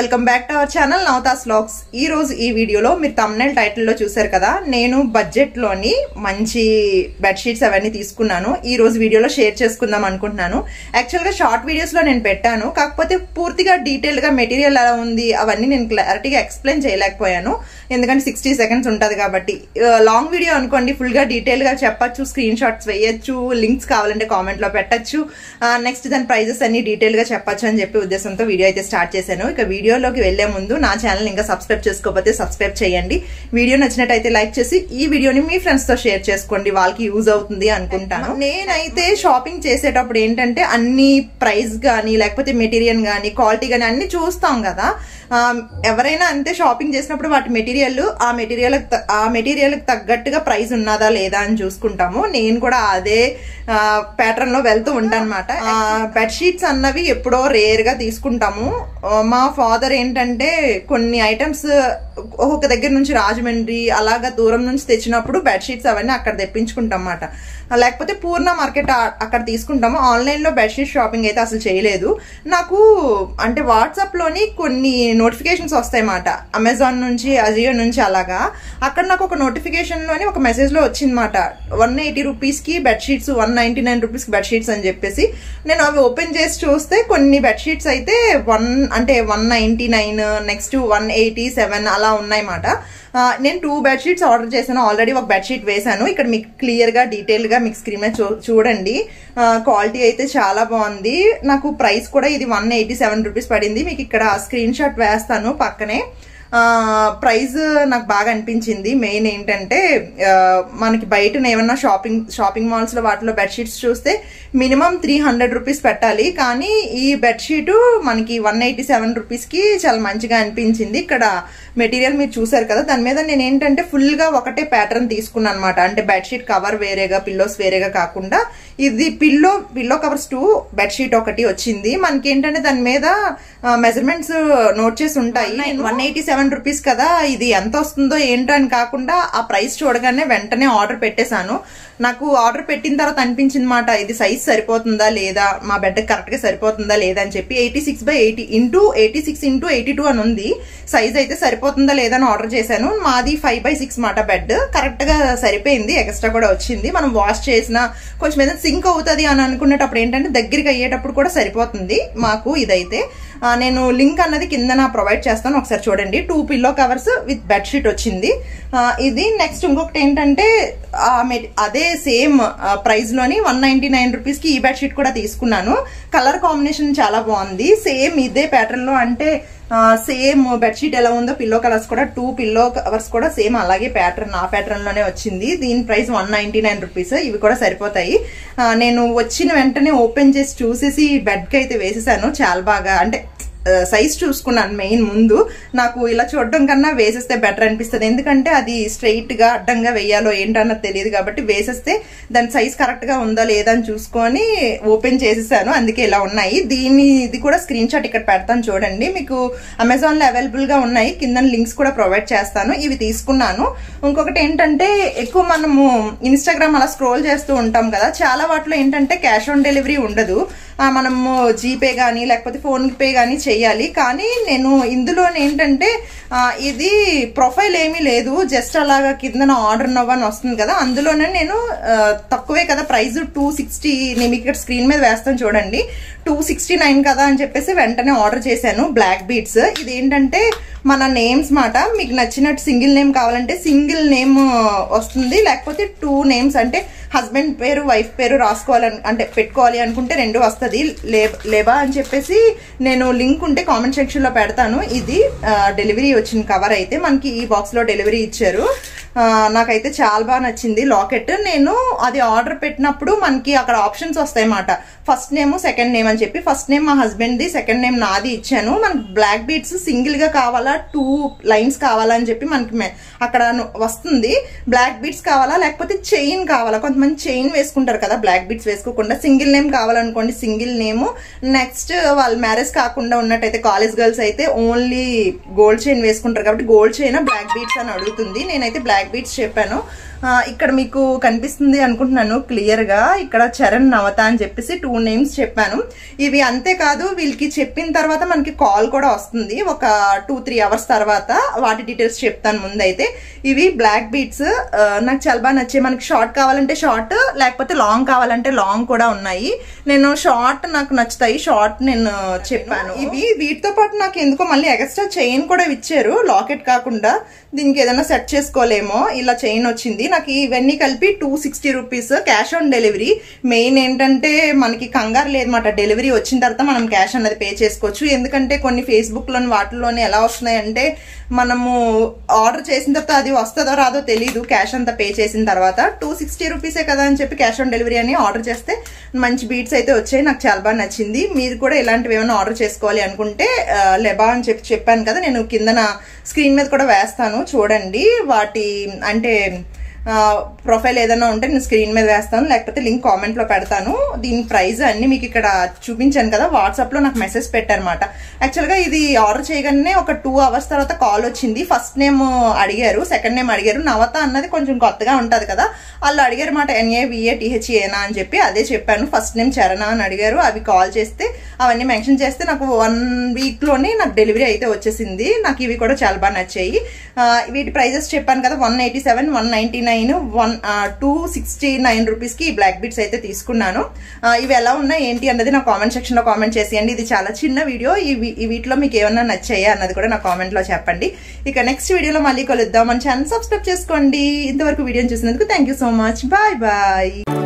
Welcome back to our channel Navatha's vlogs. ఈ రోజు ఈ వీడియోలో మీరు థంబ్నెయిల్ టైటిల్ లో చూసారు కదా, నేను బడ్జెట్ లోని మంచి బెడ్షీట్స్ అవన్నీ తీసుకున్నాను. ఈ రోజు వీడియోలో షేర్ చేసుకుందాం అనుకుంటున్నాను. యాక్చువల్ గా షార్ట్ వీడియోస్ లో నేను పెట్టాను, కాకపోతే పూర్తిగా డీటెయిల్ గా మెటీరియల్ ఎలా ఉంది అవన్నీ నేను క్లారిటీగా ఎక్స్ప్లెయిన్ చేయలేకపోయాను, ఎందుకంటే 60 seconds ఉంటది కాబట్టి. లాంగ్ వీడియో అనుకోండి, ఫుల్ గా డీటెయిల్ గా చెప్పచ్చు, స్క్రీన్ షాట్స్ వేయచ్చు, లింక్స్ కావాలంటే కామెంట్ లో పెట్టచ్చు, నెక్స్ట్ దాని ప్రైజెస్ అన్ని డీటెయిల్ గా చెప్పచ్చు అని చెప్పి ఉద్దేశంతో వీడియో అయితే స్టార్ట్ చేశాను. ఇక వీడియోలోకి వెళ్లే ముందు నా ఛానల్ ఇంకా సబ్స్క్రైబ్ చేసుకోకపోతే సబ్స్క్రైబ్ చేయండి. వీడియో నచ్చినట్టయితే లైక్ చేసి ఈ వీడియోని మీ ఫ్రెండ్స్ తో షేర్ చేసుకోండి, వాళ్ళకి యూజ్ అవుతుంది అనుకుంటాను. నేనైతే షాపింగ్ చేసేటప్పుడు ఏంటంటే అన్ని ప్రైస్ గానీ లేకపోతే మెటీరియల్ గానీ క్వాలిటీ గానీ అన్ని చూస్తాం కదా. ఎవరైనా అంతే, షాపింగ్ చేసినప్పుడు వాటి ఆ మెటీరియల్ తగ్గట్టుగా ప్రైస్ ఉన్నదా లేదా అని చూసుకుంటాము. నేను కూడా అదే ప్యాటర్న్ లో వెళ్తూ ఉంటాను అనమాట. బెడ్షీట్స్ అన్నవి ఎప్పుడో రేర్ గా తీసుకుంటాము. మా ఫాదర్ ఏంటంటే కొన్ని ఐటమ్స్ ఒక్కొక్క దగ్గర నుంచి రాజమండ్రి అలాగా దూరం నుంచి తెచ్చినప్పుడు బెడ్షీట్స్ అవన్నీ అక్కడ తెప్పించుకుంటాం అన్నమాట. లేకపోతే పూర్ణ మార్కెట్ అక్కడ తీసుకుంటాము. ఆన్లైన్ లో బెడ్షీట్ షాపింగ్ అయితే అసలు చేయలేదు. నాకు అంటే వాట్సాప్ లోని కొన్ని నోటిఫికేషన్స్ వస్తాయి అన్నమాట, అమెజాన్ నుంచి అజియో నుంచి అలాగా. అక్కడ నాకు ఒక నోటిఫికేషన్ లోని ఒక మెసేజ్ లో వచ్చిందన్నమాట, 180 rupees కి బెడ్షీట్స్, 199 rupees కి బెడ్షీట్స్ అని చెప్పేసి. నేను అవి ఓపెన్ చేసి చూస్తే కొన్ని బెడ్షీట్స్ అయితే 199, నెక్స్ట్ 187 అలా ఉన్నాయన్నమాట. నేను 2 బెడ్షీట్స్ ఆర్డర్ చేశాను, ఆల్రెడీ ఒక బెడ్షీట్ వేసాను. ఇక్కడ మీకు క్లియర్ గా డీటెయిల్ గా మీకు స్క్రీన్ మీద చూడండి. క్వాలిటీ అయితే చాలా బాగుంది. నాకు ప్రైస్ కూడా ఇది 187 rupees పడింది. మీకు ఇక్కడ స్క్రీన్ షాట్ వేస్తాను పక్కనే. ప్రైస్ నాకు బాగా అనిపించింది. మెయిన్ ఏంటంటే మనకి బయట ఏమన్నా షాపింగ్ మాల్స్ లో వాటిలో బెడ్షీట్స్ చూస్తే మినిమం 300 rupees పెట్టాలి, కానీ ఈ బెడ్షీట్ మనకి 187 rupees కి చాలా మంచిగా అనిపించింది. ఇక్కడ మెటీరియల్ మీరు చూసారు కదా, దాని మీద నేను ఏంటంటే ఫుల్ గా ఒకటే ప్యాటర్న్ తీసుకున్నాను అనమాట. అంటే బెడ్షీట్ కవర్ వేరేగా, పిల్లోస్ వేరేగా కాకుండా ఇది పిల్లో కవర్స్ 2, బెడ్షీట్ ఒకటి వచ్చింది. మనకి ఏంటంటే దాని మీద మెజర్మెంట్స్ నోట్ చేసి ఉంటాయి. 187 rupees కదా, ఇది ఎంత వస్తుందో ఏంటో అని కాకుండా ఆ ప్రైస్ చూడగానే వెంటనే ఆర్డర్ పెట్టేశాను. నాకు ఆర్డర్ పెట్టిన తర్వాత అనిపించింది మాట, ఇది సైజ్ సరిపోతుందా లేదా, మా బెడ్ కరెక్ట్ గా సరిపోతుందా లేదా అని చెప్పి 86/80 ఇంటూ 86x82 అని ఉంది. సైజ్ అయితే సరిపోతుందా లేదా అని ఆర్డర్ చేశాను. మాది 5/6 మాట బెడ్, కరెక్ట్ గా సరిపోయింది. ఎక్స్ట్రా కూడా వచ్చింది. మనం వాష్ చేసినా కొంచెం ఏదైనా సింక్ అవుతుంది అని అనుకునేటప్పుడు ఏంటంటే దగ్గరికి అయ్యేటప్పుడు కూడా సరిపోతుంది మాకు. ఇదైతే నేను లింక్ అన్నది కింద ప్రొవైడ్ చేస్తాను, ఒకసారి చూడండి. 2 పిల్లో కవర్స్ విత్ బెడ్షీట్ వచ్చింది ఇది. నెక్స్ట్ ఇంకొకటి ఏంటంటే అదే సేమ్ ప్రైస్ లోని 199 rupees కి ఈ బెడ్షీట్ కూడా తీసుకున్నాను. కలర్ కాంబినేషన్ చాలా బాగుంది. సేమ్ ఇదే ప్యాటర్న్ లో, అంటే సేమ్ బెడ్షీట్ ఎలా ఉందో పిల్లో కలర్స్ కూడా 2 పిల్లో కవర్స్ కూడా సేమ్ అలాగే ప్యాటర్న్, ఆ ప్యాటర్న్ లోనే వచ్చింది. దీని ప్రైస్ 199 rupees. ఇవి కూడా సరిపోతాయి. నేను వచ్చిన వెంటనే ఓపెన్ చేసి చూసేసి బెడ్ కి అయితే వేసేసాను. చాలా బాగా, అంటే సైజ్ చూసుకున్నాను మెయిన్ ముందు. నాకు ఇలా చూడడం కన్నా వేసేస్తే బెటర్ అనిపిస్తుంది, ఎందుకంటే అది స్ట్రైట్ గా అడ్డంగా వేయాలో ఏంటన్నది తెలియదు కాబట్టి వేసేస్తే దాని సైజ్ కరెక్ట్ గా ఉందా లేదా అని చూసుకొని ఓపెన్ చేసేసాను. అందుకే ఇలా ఉన్నాయి. ఇది కూడా స్క్రీన్ షాట్ ఇక్కడ పెడతాను చూడండి. మీకు అమెజాన్ లో అవైలబుల్ గా ఉన్నాయి, కింద లింక్స్ కూడా ప్రొవైడ్ చేస్తాను. ఇవి తీసుకున్నాను. ఇంకొకటి ఏంటంటే ఎక్కువ మనము ఇన్స్టాగ్రామ్ అలా స్క్రోల్ చేస్తూ ఉంటాం కదా, చాలా వాటిలో ఏంటంటే క్యాష్ ఆన్ డెలివరీ ఉండదు. మనము జీపే గానీ లేకపోతే ఫోన్ పే గానీ చెయ్యాలి. కానీ నేను ఇందులో ఏంటంటే ఇది ప్రొఫైల్ ఏమీ లేదు, జస్ట్ అలాగా కింద ఆర్డర్ నవ్ అని వస్తుంది కదా, అందులోనే నేను తక్కువే కదా ప్రైస్ 260, నేను ఇక్కడ స్క్రీన్ మీద వేస్తాను చూడండి, 269 కదా అని చెప్పేసి వెంటనే ఆర్డర్ చేశాను. బ్లాక్ బీడ్స్, ఇది ఏంటంటే మన నేమ్స్ మాట, మీకు నచ్చినట్టు సింగిల్ నేమ్ కావాలంటే సింగిల్ నేమ్ వస్తుంది, లేకపోతే 2 names అంటే హస్బెండ్ పేరు వైఫ్ పేరు రాసుకోవాలని అంటే పెట్టుకోవాలి అనుకుంటే 2 వస్తుంది. లేబా అని చెప్పేసి నేను లింక్ ఉంటే కామెంట్ సెక్షన్ లో పెడతాను. ఇది డెలివరీ వచ్చిన కవర్ అయితే మనకి ఈ బాక్స్ లో డెలివరీ ఇచ్చారు. నాకైతే చాలా బాగా నచ్చింది లాకెట్. నేను అది ఆర్డర్ పెట్టినప్పుడు మనకి అక్కడ ఆప్షన్స్ వస్తాయి అన్నమాట, ఫస్ట్ నేమ్ సెకండ్ నేమ్ అని చెప్పి. ఫస్ట్ నేమ్ మా హస్బెండ్ ది, సెకండ్ నేమ్ నాది ఇచ్చాను. మనకి బ్లాక్ బీడ్స్ సింగిల్ గా కావాలా 2 lines కావాలా అని చెప్పి మనకి అక్కడ వస్తుంది. బ్లాక్ బీడ్స్ కావాలా లేకపోతే చైన్ కావాలా, కొంతమంది చైన్ వేసుకుంటారు కదా బ్లాక్ బీడ్స్ వేసుకోకుండా. సింగిల్ నేమ్ కావాలనుకోండి సింగిల్ నేమ్. నెక్స్ట్ వాళ్ళు మ్యారేజ్ కాకుండా ఉన్నట్టయితే కాలేజ్ గర్ల్స్ అయితే ఓన్లీ గోల్డ్ చైన్ వేసుకుంటారు కాబట్టి గోల్డ్ చైన్ బ్లాక్ బీడ్స్ అని అడుగుతుంది. నేనైతే బ్లాక్ బ్లాక్ బీట్స్ చెప్పాను. ఇక్కడ మీకు కనిపిస్తుంది అనుకుంటున్నాను క్లియర్ గా, ఇక్కడ చరణ్ నవత అని చెప్పేసి 2 నేమ్స్ చెప్పాను. ఇవి అంతేకాదు, వీళ్ళకి చెప్పిన తర్వాత మనకి కాల్ కూడా వస్తుంది ఒక 2-3 అవర్స్ తర్వాత. వాటి డీటెయిల్స్ చెప్తాను ముందైతే. ఇవి బ్లాక్ బీట్స్ నాకు చాలా బాగా నచ్చాయి. మనకి షార్ట్ కావాలంటే షార్ట్, లేకపోతే లాంగ్ కావాలంటే లాంగ్ కూడా ఉన్నాయి. నేను షార్ట్ నాకు నచ్చుతాయి, షార్ట్ నేను చెప్పాను. ఇవి వీటితో పాటు నాకు ఎందుకో మళ్ళీ ఎక్స్ట్రా చైన్ కూడా ఇచ్చారు, లాకెట్ కాకుండా. దీనికి ఏదైనా సెట్ చేసుకోలేమో, ఇలా చైన్ వచ్చింది నాకు. ఇవన్నీ కలిపి 260 rupees cash on delivery. Main ఏంటంటే మనకి కంగారు లేదన్నమాట, డెలివరీ వచ్చిన తర్వాత మనం క్యాష్ అన్నది పే చేసుకోవచ్చు. ఎందుకంటే కొన్ని ఫేస్బుక్ లోని వాటిల్లోనే ఎలా వస్తున్నాయంటే, మనము ఆర్డర్ చేసిన తర్వాత అది వస్తుందో రాదో తెలీదు, క్యాష్ అంతా పే చేసిన తర్వాత. 260 రూపీసే కదా అని చెప్పి క్యాష్ ఆన్ డెలివరీ అని ఆర్డర్ చేస్తే మంచి బీట్స్ అయితే వచ్చాయి, నాకు చాలా బాగా నచ్చింది. మీరు కూడా ఇలాంటివి ఏమైనా ఆర్డర్ చేసుకోవాలి అనుకుంటే లెబా అని చెప్పాను కదా, నేను కిందన స్క్రీన్ మీద కూడా వేస్తాను చూడండి. వాటి అంటే ప్రొఫైల్ ఏదైనా ఉంటే నేను స్క్రీన్ మీద వేస్తాను, లేకపోతే లింక్ కామెంట్ లో పెడతాను. దీని ప్రైస్ అన్ని మీకు ఇక్కడ చూపించాను కదా, వాట్సాప్ లో నాకు మెసేజ్ పెట్టారనమాట. యాక్చువల్ గా ఇది ఆర్డర్ చేయగానే ఒక 2 అవర్స్ తర్వాత కాల్ వచ్చింది. ఫస్ట్ నేమ్ అడిగారు, సెకండ్ నేమ్ అడిగారు. నవత అన్నది కొంచెం కొత్తగా ఉంటది కదా, వాళ్ళు అడిగారు మాట NAVATHEనా అని చెప్పి, అదే చెప్పాను. ఫస్ట్ నేమ్ చరణ అని అడిగారు. అవి కాల్ చేస్తే అవన్నీ మెన్షన్ చేస్తే నాకు 1 వీక్ లోనే నాకు డెలివరీ అయితే వచ్చేసింది. నాకు ఇవి కూడా చాలా బాగా నచ్చాయి. వీటి ప్రైజెస్ చెప్పాను కదా, 187, 199, 269 రూపీస్ కి ఈ బ్లాక్ బీట్స్ అయితే తీసుకున్నాను. ఇవి ఎలా ఉన్నాయి ఏంటి అన్నది నా కామెంట్ సెక్షన్ లో కామెంట్ చేసేయండి. ఇది చాలా చిన్న వీడియో, ఈ వీటిలో మీకు ఏమన్నా నచ్చాయా అన్నది కూడా నా కామెంట్ లో చెప్పండి. ఇక నెక్స్ట్ వీడియోలో మళ్ళీ కలుద్దాం. మన ఛానల్ సబ్స్క్రైబ్ చేసుకోండి. ఇంతవరకు వీడియోని చూసినందుకు thank you so much. Bye bye.